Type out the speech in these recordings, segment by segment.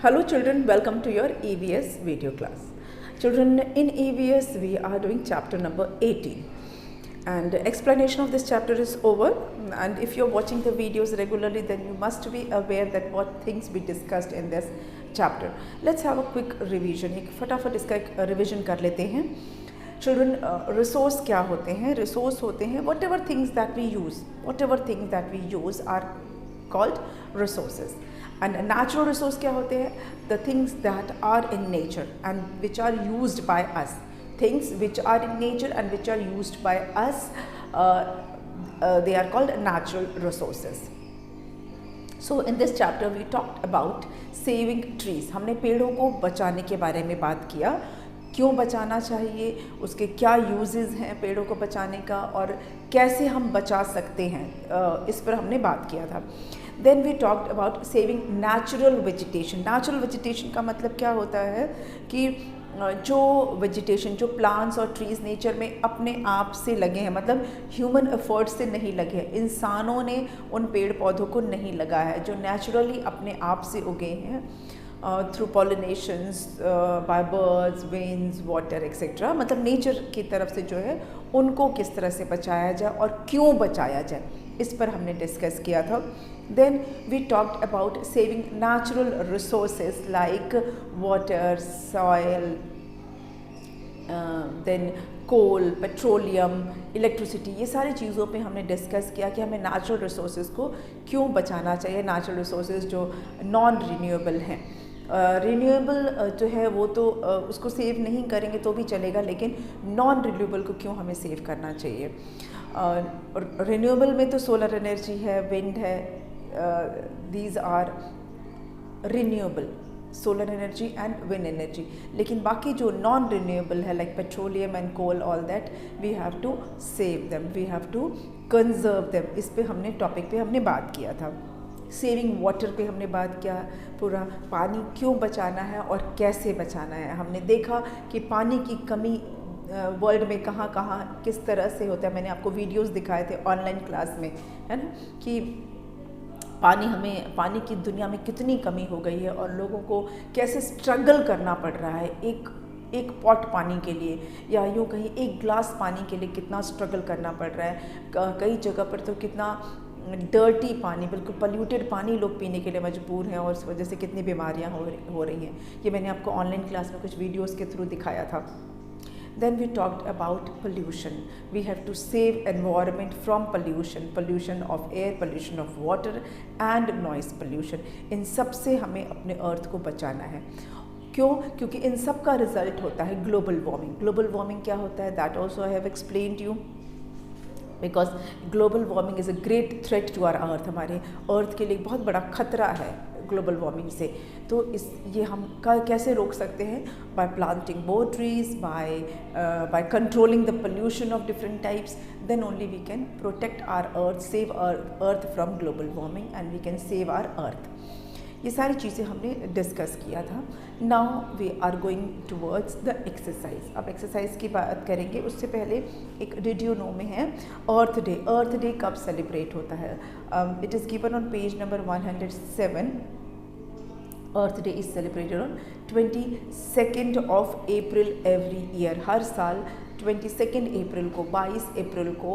Hello children, welcome to your EVS video class. Children, in EVS we are doing chapter number 18 and explanation of this chapter is over, and if you're watching the videos regularly then you must be aware that what things we discussed in this chapter. Let's have a quick revision. एक फटाफट इसका एक revision कर लेते हैं. Children, resource क्या होते हैं? Resource होते हैं whatever things that we use are called resources. And natural resource क्या होते हैं? The things that are in nature and which are used by us. Things which are in nature and which are used by us, they are called natural resources. So in this chapter we talked about saving trees. हमने पेड़ों को बचाने के बारे में बात किया. क्यों बचाना चाहिए, उसके क्या यूजेस हैं पेड़ों को बचाने का और कैसे हम बचा सकते हैं, इस पर हमने बात किया था. Then we talked about saving natural vegetation. Natural vegetation का मतलब क्या होता है कि जो वेजिटेशन, जो प्लांट्स और ट्रीज़ नेचर में अपने आप से लगे हैं, मतलब ह्यूमन एफर्ट से नहीं लगे हैं, इंसानों ने उन पेड़ पौधों को नहीं लगाया है, जो नेचुरली अपने आप से उगे हैं through pollinations bye birds, winds, water etcetera. मतलब नेचर की तरफ से जो है उनको किस तरह से बचाया जाए और क्यों बचाया जाए, इस पर हमने डिस्कस किया था. Then we talked about saving natural resources like water, soil, then coal, petroleum, electricity. ये सारी चीज़ों पे हमने डिस्कस किया कि हमें नेचुरल रिसोर्सेज को क्यों बचाना चाहिए. नेचुरल रिसोर्सेज जो नॉन रिन्यूएबल हैं, रिन्यूएबल जो है वो तो उसको सेव नहीं करेंगे तो भी चलेगा, लेकिन नॉन रिन्यूएबल को क्यों हमें सेव करना चाहिए. रिन्यूएबल में तो सोलर एनर्जी है, विंड है, these are renewable, solar energy and wind energy. लेकिन बाकी जो non renewable है like petroleum and coal, all that we have to save them, we have to conserve them. इस पे हमने टॉपिक पे हमने बात किया था. सेविंग वाटर पे हमने बात किया, पूरा पानी क्यों बचाना है और कैसे बचाना है. हमने देखा कि पानी की कमी वर्ल्ड में कहाँ कहाँ किस तरह से होता है. मैंने आपको वीडियोस दिखाए थे ऑनलाइन क्लास में, है ना, कि पानी की दुनिया में कितनी कमी हो गई है और लोगों को कैसे स्ट्रगल करना पड़ रहा है एक पॉट पानी के लिए, या यूँ कहीं एक ग्लास पानी के लिए कितना स्ट्रगल करना पड़ रहा है. कई जगह पर तो कितना डर्टी पानी, बिल्कुल पोल्यूटेड पानी लोग पीने के लिए मजबूर हैं और इस वजह से कितनी बीमारियां हो रही हैं. ये मैंने आपको ऑनलाइन क्लास में कुछ वीडियोस के थ्रू दिखाया था. Then we talked about pollution. We have to save environment from pollution of air, pollution of water and noise pollution. इन सब से हमें अपने अर्थ को बचाना है. क्यों? क्योंकि इन सब का रिजल्ट होता है ग्लोबल वार्मिंग. ग्लोबल वार्मिंग क्या होता है, that also I have explained you. Because global warming is a great threat to our earth. हमारे अर्थ के लिए बहुत बड़ा खतरा है ग्लोबल वार्मिंग से. तो ये हम कैसे रोक सकते हैं? By planting more trees, by controlling the pollution of different types. Then only we can protect our earth, save our earth from global warming and we can save our earth. ये सारी चीज़ें हमने डिस्कस किया था. Now we are going towards the exercise. अब exercise की बात करेंगे, उससे पहले एक डिड यू नो में है अर्थ डे. अर्थ डे कब सेलिब्रेट होता है? It is given on page number 107. Earth day is celebrated on 22 of April every year. हर साल 22 अप्रैल को, 22 अप्रैल को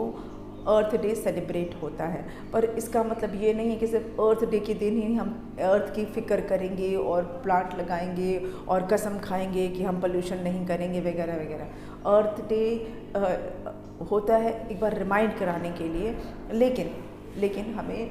अर्थ डे सेलिब्रेट होता है. पर इसका मतलब ये नहीं है कि सिर्फ अर्थ डे के दिन ही हम अर्थ की फ़िक्र करेंगे और प्लांट लगाएंगे और कसम खाएंगे कि हम पोल्यूशन नहीं करेंगे वगैरह वगैरह. अर्थ डे होता है एक बार रिमाइंड कराने के लिए, लेकिन हमें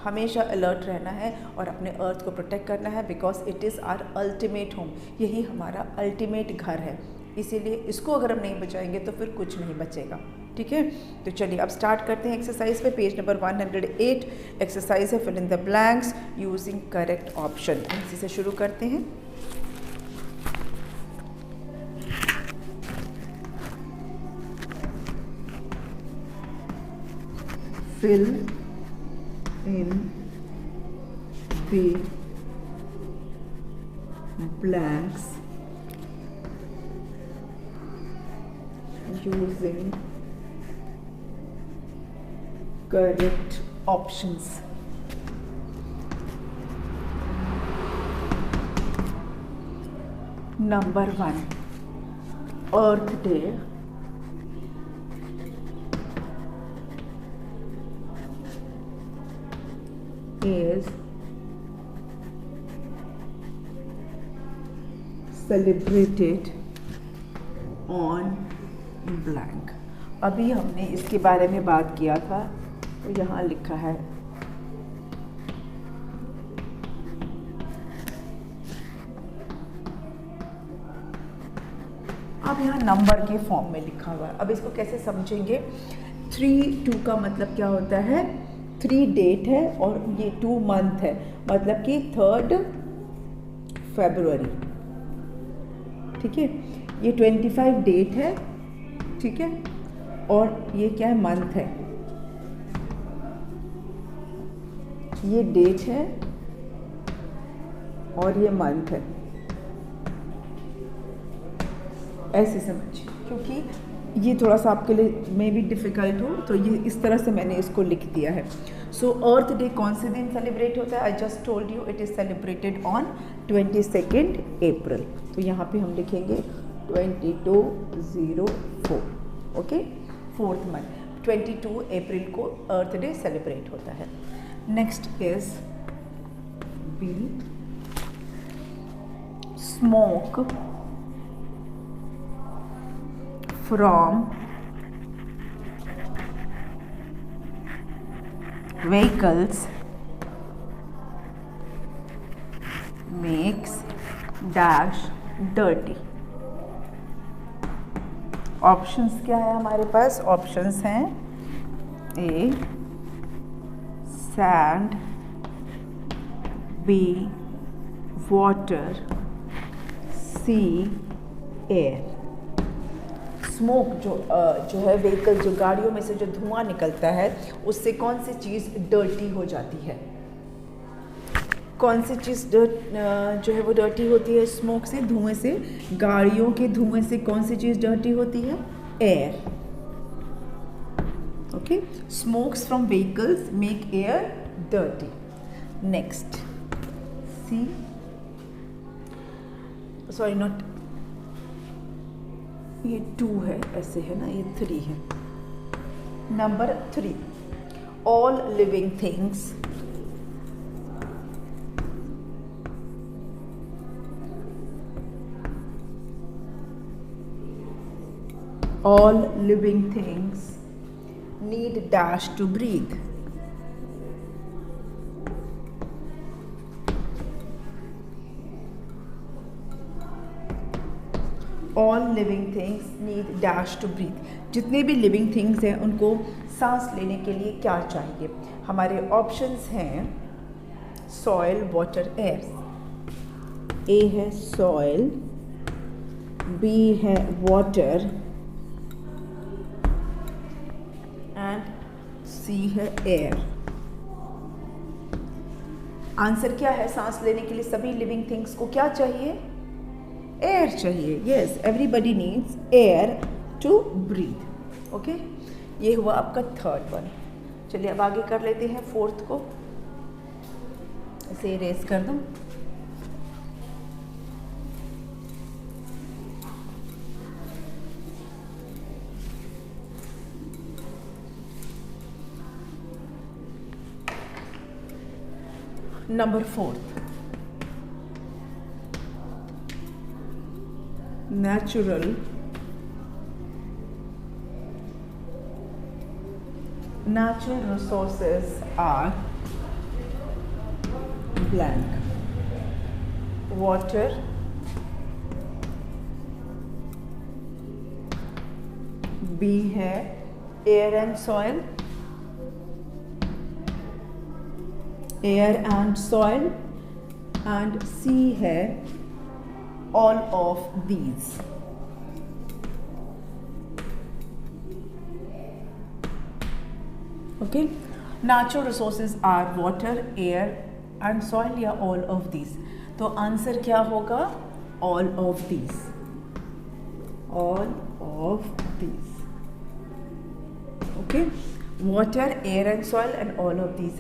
हमेशा अलर्ट रहना है और अपने अर्थ को प्रोटेक्ट करना है. Because it is our ultimate home. यही हमारा अल्टीमेट घर है. इसीलिए इसको अगर हम नहीं बचाएंगे तो फिर कुछ नहीं बचेगा. ठीक है, तो चलिए अब स्टार्ट करते हैं एक्सरसाइज पे. पेज नंबर 108 एक्सरसाइज है fill in the blanks using correct option. इसी से शुरू करते हैं. Fill in the blanks using correct options. Number 1, Earth Day is celebrated on blank। अभी हमने इसके बारे में बात किया था, तो यहाँ लिखा है अब यहाँ नंबर के फॉर्म में लिखा हुआ है। अब इसको कैसे समझेंगे? 3-2 का मतलब क्या होता है? 3 डेट है और ये 2 मंथ है, मतलब कि 3 फरवरी, ठीक है। ये 25 डेट है, ठीक है, और ये क्या है? मंथ है। ये डेट है और ये मंथ है। ऐसे समझिए, क्योंकि ये थोड़ा सा आपके लिए मे भी डिफ़िकल्ट हो, तो ये इस तरह से मैंने इसको लिख दिया है। सो अर्थ डे कौन से दिन सेलिब्रेट होता है? I just told you it is celebrated on 22 अप्रैल। तो यहाँ पे हम लिखेंगे 2204, ओके, 4th मंथ 22 अप्रैल को अर्थ डे सेलिब्रेट होता है। Next is B, smoke from vehicles makes dash dirty। Options क्या है हमारे पास? ऑप्शंस हैं A sand, B water, C air. Smoke जो है व्हीकल, जो गाड़ियों में से जो धुआं निकलता है, उससे कौन सी चीज़ डर्टी हो जाती है? कौन सी चीज़ जो है वो डर्टी होती है स्मोक से, धुएं से? गाड़ियों के धुएं से कौन सी चीज़ डर्टी होती है? Air, okay. Smokes from vehicles make air dirty. Next C, sorry not, ये 2 है, ऐसे है ना, ये 3 है। Number 3, all living things need dash to breathe। All living things need dash to breathe. जितने भी लिविंग थिंग्स हैं उनको सांस लेने के लिए क्या चाहिए? हमारे ऑप्शंस हैं सॉइल, वाटर, एयर। ए है सॉइल, बी है वाटर एंड सी है एयर। आंसर क्या है? सांस लेने के लिए सभी लिविंग थिंग्स को क्या चाहिए? एयर चाहिए। Yes, everybody needs air to breathe, okay. ये हुआ आपका 3rd वन। चलिए अब आगे कर लेते हैं 4th को। इसे इरेज कर दूं। Number 4th, natural resources are blank। water, B है air and soil, and C है all of these। Okay, natural resources are water, air and soil या ऑल ऑफ दीज। तो आंसर क्या होगा? All of these, all of these, okay. water, air and soil and all of these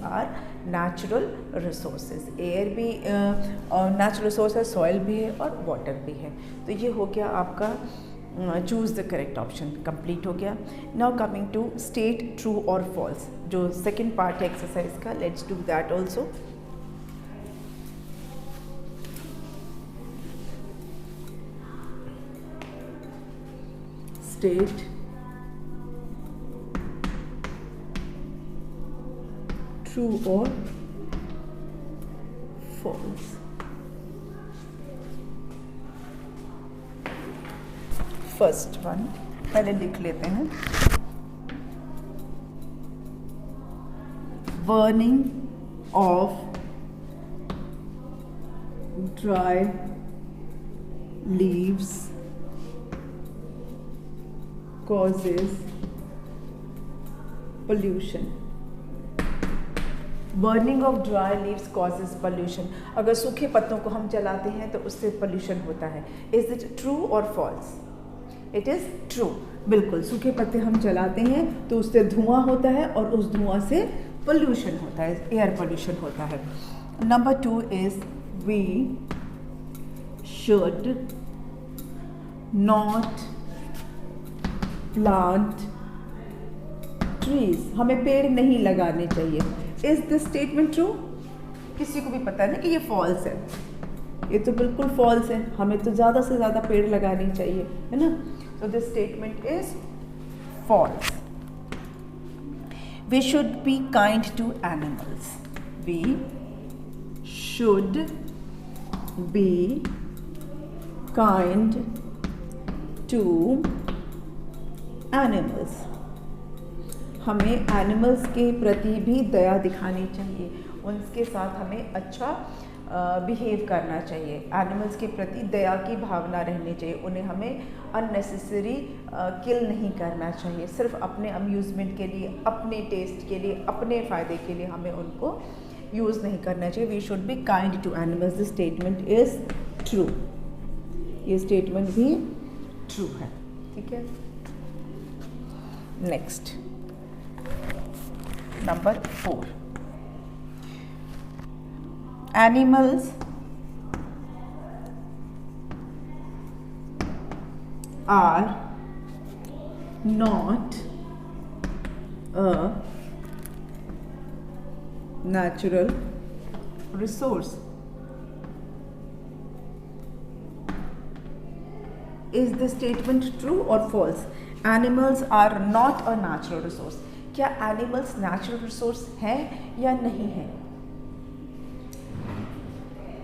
are natural resources, air भी natural resource है, soil भी है और water भी है। तो ये हो गया आपका choose the correct option, complete हो गया। Now coming to state true और फॉल्स, जो सेकेंड पार्ट है एक्सरसाइज का, let's do that also. State true और फॉल्स। फर्स्ट वन पहले लिख लेते हैं। Burning of dry leaves causes pollution. Burning of dry leaves causes pollution. अगर सूखे पत्तों को हम जलाते हैं तो उससे पोल्यूशन होता है। इज इट ट्रू और फॉल्स? इट इज़ ट्रू, बिल्कुल। सूखे पत्ते हम जलाते हैं तो उससे धुआं होता है और उस धुआं से पोल्यूशन होता है, एयर पोल्यूशन होता है। Number 2 is we should not plant trees, हमें पेड़ नहीं लगाने चाहिए। Is this statement true? किसी को भी पता नहीं कि ये फॉल्स है, ये तो बिल्कुल फॉल्स है, हमें तो ज़्यादा से ज़्यादा पेड़ लगाने चाहिए, है ना। So this statement is false. We should be kind to animals, we should be kind to animals, हमें एनिमल्स के प्रति भी दया दिखानी चाहिए, उनके साथ हमें अच्छा बिहेव करना चाहिए। एनिमल्स के प्रति दया की भावना रहनी चाहिए, उन्हें हमें अननेसेसरी किल नहीं करना चाहिए। सिर्फ अपने अम्यूज़मेंट के लिए, अपने टेस्ट के लिए, अपने फ़ायदे के लिए हमें उनको यूज़ नहीं करना चाहिए। We should be kind to animals. This statement is true, ये स्टेटमेंट भी ट्रू है, ठीक है। Next number 4, animals are not a natural resource. Is the statement true और false? Animals are not a natural resource. क्या animals natural resource हैं या नहीं है?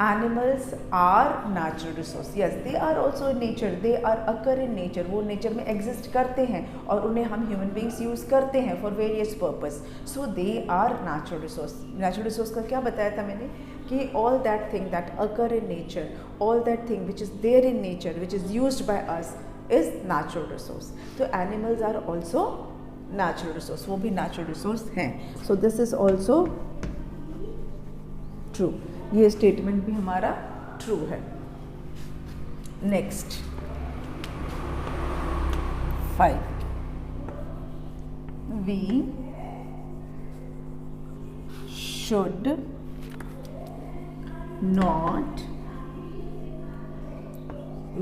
Animals are natural resource, yes they are also in nature, they are occur in nature, वो nature में exist करते हैं और उन्हें हम ह्यूमन बींग्स यूज़ करते हैं for various purpose. So they are natural resource. Natural resource का क्या बताया था मैंने कि all that thing that occur in nature, all that thing which is there in nature, which is used by us is natural resource. तो animals are also natural resource, वो भी natural resource हैं। So this is also true, ये statement भी हमारा true है। Next 5, we should not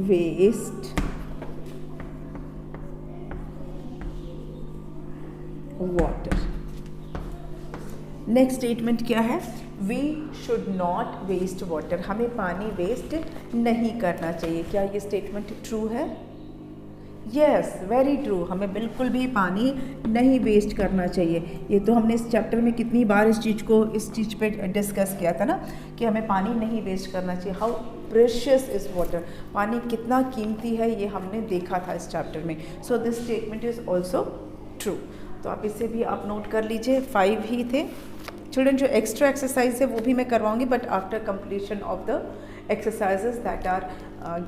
waste water. Next statement क्या है? We should not waste water, हमें पानी वेस्ट नहीं करना चाहिए। क्या ये स्टेटमेंट ट्रू है? यस, वेरी ट्रू, हमें बिल्कुल भी पानी नहीं वेस्ट करना चाहिए। ये तो हमने इस चैप्टर में कितनी बार इस चीज़ पे डिस्कस किया था ना कि हमें पानी नहीं वेस्ट करना चाहिए। हाउ प्रेशियस इज़ वाटर, पानी कितना कीमती है ये हमने देखा था इस चैप्टर में। सो this statement is also true. तो आप इसे भी आप नोट कर लीजिए, 5 ही थे। चिल्ड्रन जो एक्स्ट्रा एक्सरसाइज है वो भी मैं करवाऊंगी, but after completion of the exercises that are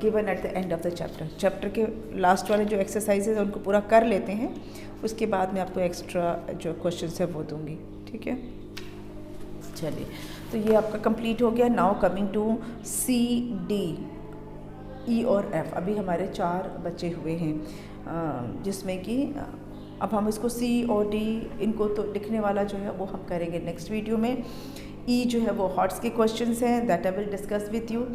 given at the end of the chapter के लास्ट वाले जो एक्सरसाइजेज है उनको पूरा कर लेते हैं, उसके बाद मैं आपको एक्स्ट्रा जो क्वेश्चन है वो दूंगी, ठीक है। चलिए, तो ये आपका कंप्लीट हो गया। Now coming to C, D, E और F। अभी हमारे 4 बचे हुए हैं, जिसमें कि अब हम इसको सी और डी इनको तो लिखने वाला जो है वो हम करेंगे नेक्स्ट वीडियो में। ई जो है वो हॉट्स के क्वेश्चंस हैं, that I will discuss with you.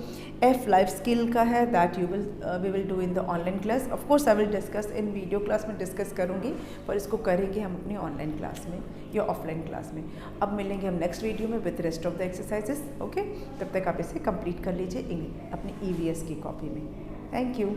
F life skill का है, that we will do in the online class. Of course I will discuss in video class में डिस्कस करूँगी, पर इसको करेंगे हम अपनी ऑनलाइन क्लास में या ऑफलाइन क्लास में। अब मिलेंगे हम नेक्स्ट वीडियो में with rest of the exercises. Okay, तब तक आप इसे कंप्लीट कर लीजिए अपनी EVS की कॉपी में। Thank you.